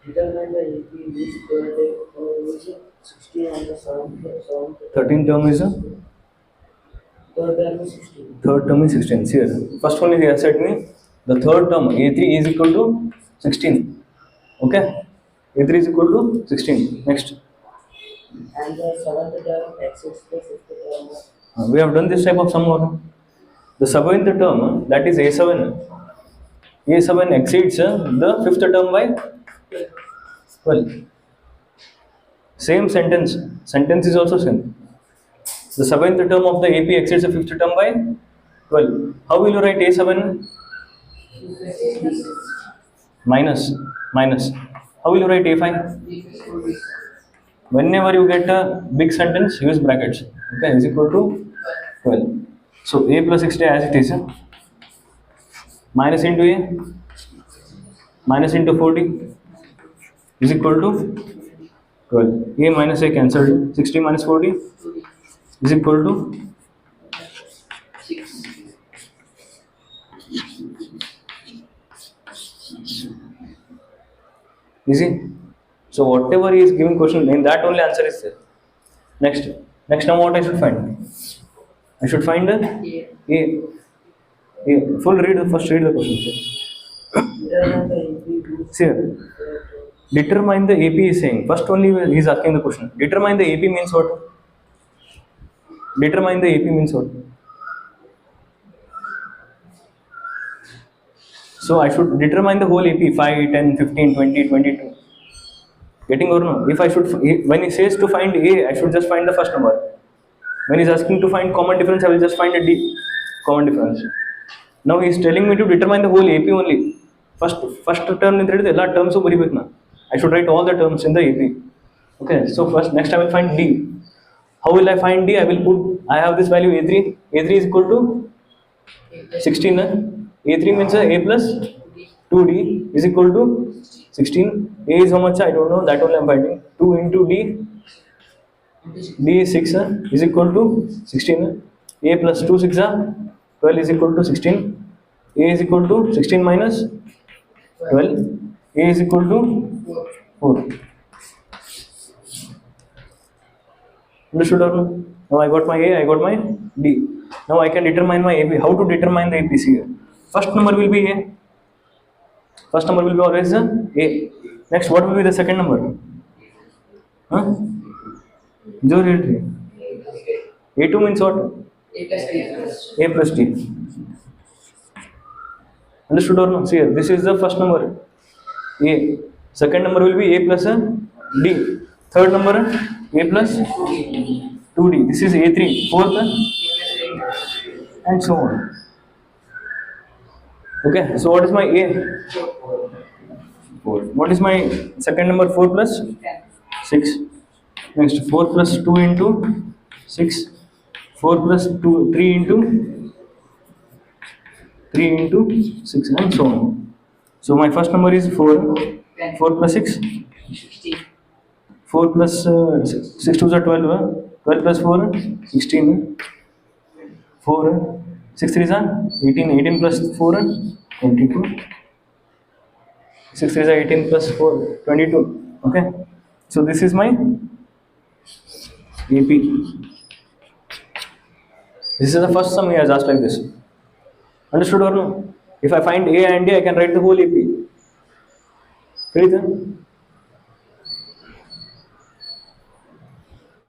Determine the AP is third 16 and the seventh. 13 term is a Third term is 16. third term is 16. See here. First one is he said me the third term A3 is equal to 16. Okay. A3 is equal to 16. Next. And the seventh term exceeds the fifth term. We have done this type of sum work. The seventh term that is A7. A7 exceeds the fifth term by 12. Same sentence. Sentence is also same. The seventh term of the AP exceeds the fifth term by 12. How will you write A7? Minus. How will you write A5? Whenever you get a big sentence, use brackets. Okay, is equal to 12. So A plus 60 as it is. Minus into A. Minus into 40 is equal to 12. A minus A cancelled. 60 minus 40 is equal to 6. Easy. So whatever he is giving question, in that only answer is there. Next now what I should find? I should find the A. Full read the question. See here. Determine the AP is saying. First only he is asking the question. Determine the AP means what? Determine the AP means what? So I should determine the whole AP 5, 10, 15, 20, 22. Getting or no? If I should, when he says to find A, I should just find the first number. When he is asking to find common difference, I will just find a D, common difference. Now he is telling me to determine the whole AP only. First term in all terms of I should write all the terms in the AP. Okay, so next I will find D. How will I find D? I have this value A3. A3 is equal to 16. A3 means A plus 2D is equal to 16. A is how much? I don't know. That only I am finding. 2 into D. D is 6 is equal to 16. A plus 2 6 12 is equal to 16. A is equal to 16 minus 12. A is equal to 4. Understood or no? Now I got my A, I got my D. Now I can determine my AP. How to determine the APC here? First number will be A. First number will be always A. Next, what will be the second number? Huh? A2 means what? A plus D. Understood or no? See here, this is the first number. A. Second number will be A plus D. Third number A plus 2D. This is A3. Fourth and so on. Okay, so what is my A? 4. What is my second number? 4 plus 6. Next 4 plus 2 into 6. 4 plus 2, 3 into 6 and so on. So my first number is 4. 4 plus 6. 4 plus 6 2 are 12. 12 plus 4 16. 4 6 3 are 18. 18 plus 4 22. 6 3 are 18 plus 4 22. Okay. So this is my AP. This is the first sum he has asked like this. Understood or no? If I find A and D, I can write the whole AP. Right?